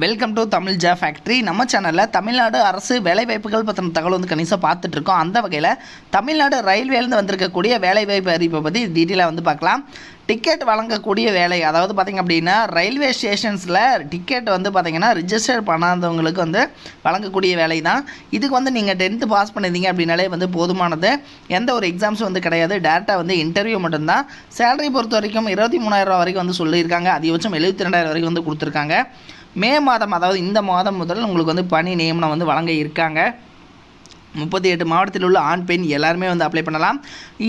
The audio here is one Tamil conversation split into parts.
Welcome to Tamil factory. நம்ம சேனலில் தமிழ்நாடு அரசு வேலைவாய்ப்புகள் பற்றின தகவல் வந்து கணிசமாக பார்த்துட்ருக்கோம். அந்த வகையில் தமிழ்நாடு ரயில்வேலேருந்து வந்திருக்கக்கூடிய வேலைவாய்ப்பு அறிவிப்பை பற்றி டீட்டெயிலாக வந்து பார்க்கலாம். டிக்கெட் வழங்கக்கூடிய வேலை, அதாவது பார்த்திங்க அப்படின்னா ரயில்வே ஸ்டேஷன்ஸில் டிக்கெட் வந்து பார்த்திங்கன்னா ரிஜிஸ்டர் பண்ணாதவங்களுக்கு வந்து வழங்கக்கூடிய வேலை தான். இதுக்கு வந்து நீங்கள் 10th பாஸ் பண்ணியிருந்தீங்க அப்படின்னாலே வந்து போதுமானது. எந்த ஒரு எக்ஸாம்ஸும் வந்து கிடையாது. டேரெக்டாக வந்து இன்டர்வியூ மட்டும்தான். சேலரி பொறுத்த வரைக்கும் 23,000 வரைக்கும் வந்து சொல்லியிருக்காங்க. அதிகபட்சம் 72,000 வரைக்கும் வந்து கொடுத்துருக்காங்க. மே மாதம், அதாவது இந்த மாதம் முதல் உங்களுக்கு வந்து பணி நியமனம் வந்து வழங்க இருக்காங்க. 38 மாவட்டத்தில் உள்ள ஆண் பெண் எல்லாருமே வந்து அப்ளை பண்ணலாம்.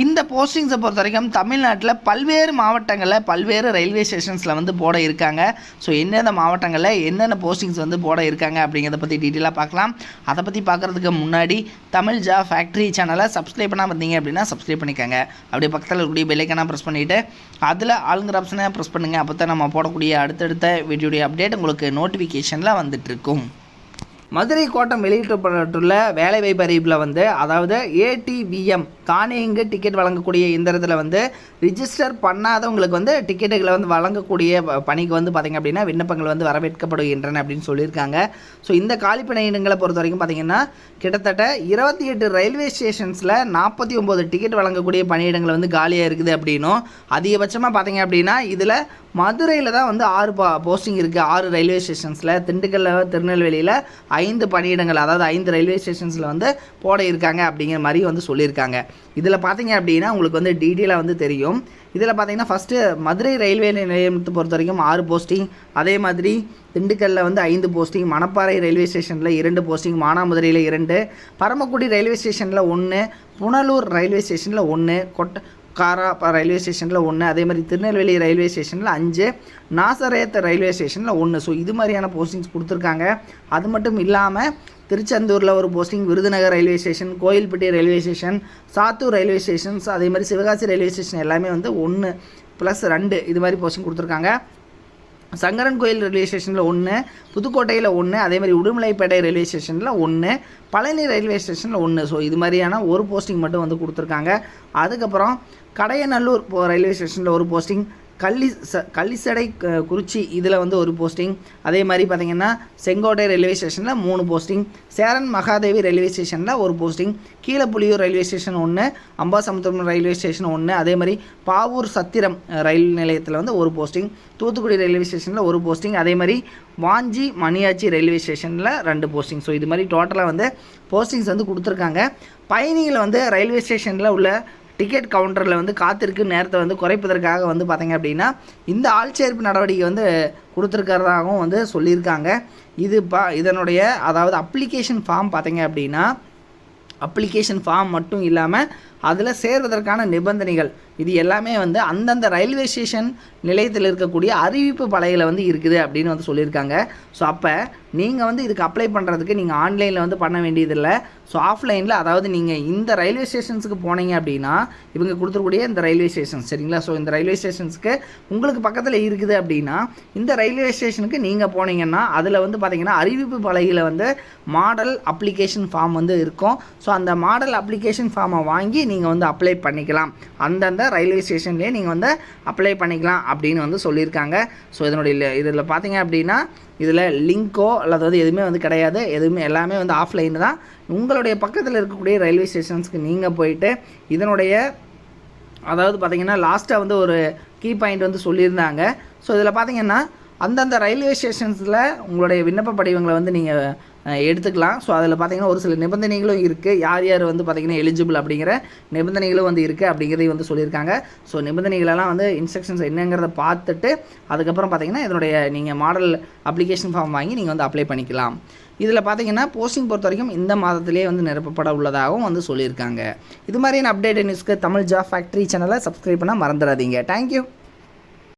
இந்த போஸ்டிங்ஸை பொறுத்த வரைக்கும் தமிழ்நாட்டில் பல்வேறு மாவட்டங்களில் பல்வேறு ரயில்வே ஸ்டேஷன்ஸில் வந்து போட இருக்காங்க. ஸோ எந்தெந்த மாவட்டங்களில் என்னென்ன போஸ்டிங்ஸ் வந்து போட இருக்காங்க அப்படிங்கிறத பற்றி டீட்டெயிலாக பார்க்கலாம். அதை பற்றி பார்க்குறதுக்கு முன்னாடி தமிழ் ஃபேக்ட்ரி சேனலை சப்ஸ்கிரைப் பண்ணாமல் இருந்தீங்க அப்படின்னா சப்ஸ்கிரைப் பண்ணிக்கோங்க. அப்படியே பக்கத்தில் இருக்கக்கூடிய பெல்லைக்கான ப்ரெஸ் பண்ணிவிட்டு அதில் ஆளுங்கிற ஆப்ஷனை ப்ரெஸ் பண்ணுங்கள். அப்போ தான் நம்ம போடக்கூடிய அடுத்தடுத்த வீடியோடைய அப்டேட் உங்களுக்கு நோட்டிஃபிகேஷனில் வந்துட்டுருக்கும். மதுரை கோட்டம் வெளியிடப்பட்டுள்ள வேலைவாய்ப்பு அறிவிப்பில் வந்து, அதாவது ATVM தானியங்கு டிக்கெட் வழங்கக்கூடிய இயந்திரத்தில் வந்து ரிஜிஸ்டர் பண்ணாதவங்களுக்கு வந்து டிக்கெட்டுகளை வந்து வழங்கக்கூடிய பணிக்கு வந்து பார்த்திங்க அப்படின்னா விண்ணப்பங்கள் வந்து வரவேற்கப்படுகின்றன அப்படின்னு சொல்லியிருக்காங்க. ஸோ இந்த காலிப்பணியிடங்களை பொறுத்த வரைக்கும் பார்த்திங்கன்னா கிட்டத்தட்ட 28 ரயில்வே ஸ்டேஷன்ஸில் 49 டிக்கெட் வழங்கக்கூடிய பணியிடங்கள் வந்து காலியாக இருக்குது அப்படின்னும், அதிகபட்சமாக பார்த்திங்க அப்படின்னா இதில் மதுரையில் தான் வந்து 6 போஸ்டிங் இருக்குது. 6 ரயில்வே ஸ்டேஷன்ஸில், திண்டுக்கல்லில், திருநெல்வேலியில் 5 பணியிடங்கள், அதாவது 5 ரயில்வே ஸ்டேஷன்ஸில் வந்து போட இருக்காங்க அப்படிங்கிற மாதிரி வந்து சொல்லியிருக்காங்க. இதில் பார்த்தீங்க அப்படின்னா உங்களுக்கு வந்து டீட்டெயிலாக வந்து தெரியும். இதில் பார்த்தீங்கன்னா ஃபஸ்ட்டு மதுரை ரயில்வே நிலையத்தை பொறுத்த வரைக்கும் 6 போஸ்டிங், அதே மாதிரி திண்டுக்கல்லில் வந்து 5 போஸ்டிங், மணப்பாறை ரயில்வே ஸ்டேஷனில் 2 போஸ்டிங், மானாமதுரையில் 2, பரமக்குடி ரயில்வே ஸ்டேஷனில் 1, புனலூர் ரயில்வே ஸ்டேஷனில் 1, காரா ரயில்வே ஸ்டேஷனில் 1, அதே மாதிரி திருநெல்வேலி ரயில்வே ஸ்டேஷனில் 5, நாசரேத் ரயில்வே ஸ்டேஷனில் 1. ஸோ இது மாதிரியான போஸ்டிங்ஸ் கொடுத்துருக்காங்க. அது மட்டும் இல்லாமல் திருச்செந்தூரில் ஒரு posting, Virudhunagar railway station, Kovilpatti railway station, Sattur railway stations, அதே மாதிரி சிவகாசி ரயில்வே ஸ்டேஷன் எல்லாமே வந்து 1+2 இது மாதிரி போஸ்டிங் கொடுத்துருக்காங்க. சங்கரன் கோயில் ரயில்வே ஸ்டேஷனில் 1, புதுக்கோட்டையில் 1, அதே மாதிரி உடுமலைப்பேட்டை ரயில்வே ஸ்டேஷனில் 1, பழனி ரயில்வே ஸ்டேஷனில் 1. ஸோ இது மாதிரியான ஒரு போஸ்டிங் மட்டும் வந்து கொடுத்துருக்காங்க. அதுக்கப்புறம் கடையநல்லூர் ரயில்வே ஸ்டேஷனில் ஒரு போஸ்டிங், கள்ளிசடை குறிச்சி இதில் வந்து ஒரு போஸ்டிங், அதே மாதிரி பார்த்திங்கன்னா செங்கோட்டை ரயில்வே ஸ்டேஷனில் 3 போஸ்டிங், சேரன் மகாதேவி ரயில்வே ஸ்டேஷனில் ஒரு posting, Keezhapuliyur railway station 1, Ambasamudram railway station 1, அதே மாதிரி பாவூர் சத்திரம் ரயில் நிலையத்தில் வந்து ஒரு போஸ்டிங், தூத்துக்குடி ரயில்வே ஸ்டேஷனில் ஒரு போஸ்டிங், அதே மாதிரி வாஞ்சி மணியாச்சி ரயில்வே ஸ்டேஷனில் 2 போஸ்டிங். ஸோ இது மாதிரி டோட்டலாக வந்து போஸ்டிங்ஸ் வந்து கொடுத்துருக்காங்க. பயணிகள் வந்து ரயில்வே ஸ்டேஷனில் உள்ள டிக்கெட் கவுண்டரில் வந்து காத்திருக்கு நேரத்தை வந்து குறைப்பதற்காக வந்து பார்த்திங்க அப்படின்னா இந்த ஆள்சேர்ப்பு நடவடிக்கை வந்து கொடுத்துருக்கிறதாகவும் வந்து சொல்லியிருக்காங்க. இதனுடைய அதாவது அப்ளிகேஷன் ஃபார்ம் பார்த்திங்க அப்படின்னா அப்ளிகேஷன் ஃபார்ம் மட்டும் இல்லாமல் அதில் சேர்வதற்கான நிபந்தனைகள் இது எல்லாமே வந்து அந்தந்த ரயில்வே ஸ்டேஷன் நிலையத்தில் இருக்கக்கூடிய அறிவிப்பு பலகையில் வந்து இருக்குது அப்படின்னு வந்து சொல்லியிருக்காங்க. ஸோ அப்போ நீங்கள் வந்து இதுக்கு அப்ளை பண்ணுறதுக்கு நீங்கள் ஆன்லைனில் வந்து பண்ண வேண்டியதில்லை. ஸோ ஆஃப்லைனில், அதாவது நீங்கள் இந்த ரயில்வே ஸ்டேஷன்ஸுக்கு போனீங்க அப்படின்னா இவங்க கொடுத்துருக்கூடிய இந்த ரயில்வே ஸ்டேஷன்ஸ் சரிங்களா. ஸோ இந்த ரயில்வே ஸ்டேஷன்ஸுக்கு உங்களுக்கு பக்கத்தில் இருக்குது அப்படின்னா இந்த ரயில்வே ஸ்டேஷனுக்கு நீங்கள் போனீங்கன்னா அதில் வந்து பார்த்திங்கன்னா அறிவிப்பு பலகையில் வந்து மாடல் அப்ளிகேஷன் ஃபார்ம் வந்து இருக்கும். ஸோ அந்த மாடல் அப்ளிகேஷன் ஃபார்மை வாங்கி நீங்கள் வந்து அப்ளை பண்ணிக்கலாம். அந்தந்த ரயில்வே ஸ்டேஷன்லேயே நீங்கள் வந்து அப்ளை பண்ணிக்கலாம் அப்படின்னு வந்து சொல்லியிருக்காங்க. ஸோ இதில் பார்த்தீங்க அப்படின்னா இதில் லிங்க்கோ அல்லது வந்து எதுவுமே வந்து கிடையாது. எல்லாமே வந்து ஆஃப்லைன் தான். உங்களுடைய பக்கத்தில் இருக்கக்கூடிய ரயில்வே ஸ்டேஷன்ஸ்க்கு நீங்கள் போயிட்டு இதனுடைய அதாவது பார்த்திங்கன்னா லாஸ்ட்டாக வந்து ஒரு கீ பாயிண்ட் வந்து சொல்லியிருந்தாங்க. ஸோ இதில் பார்த்திங்கன்னா அந்தந்த ரயில்வே ஸ்டேஷன்ஸில் உங்களுடைய விண்ணப்ப படிவங்களை வந்து நீங்கள் எடுத்துக்கலாம். ஸோ அதில் பார்த்திங்கன்னா ஒரு சில நிபந்தனைகளும் இருக்குது. யார் யார் வந்து பார்த்திங்கன்னா எலிஜிபிள் அப்படிங்கிற நிபந்தனைகளும் வந்து இருக்குது அப்படிங்கிறதையும் வந்து சொல்லியிருக்காங்க. ஸோ நிபந்தனைகளெல்லாம் வந்து இன்ஸ்ட்ரக்ஷன்ஸ் என்னங்கிறத பார்த்துட்டு அதுக்கப்புறம் பார்த்திங்கன்னா இதனுடைய நீங்கள் மாடல் அப்ளிகேஷன் ஃபார்ம் வாங்கி நீங்கள் வந்து அப்ளை பண்ணிக்கலாம். இதில் பார்த்திங்கன்னா போஸ்டிங் பொறுத்த வரைக்கும் இந்த மாதத்திலே வந்து நிரப்பப்பட உள்ளதாகவும் வந்து சொல்லியிருக்காங்க. இது மாதிரியான அப்டேட் நியூஸ்க்கு தமிழ் ஃபேக்ட்ரி சேனலை சப்ஸ்கிரைப் பண்ண மறந்துடாதீங்க. தேங்க்யூ.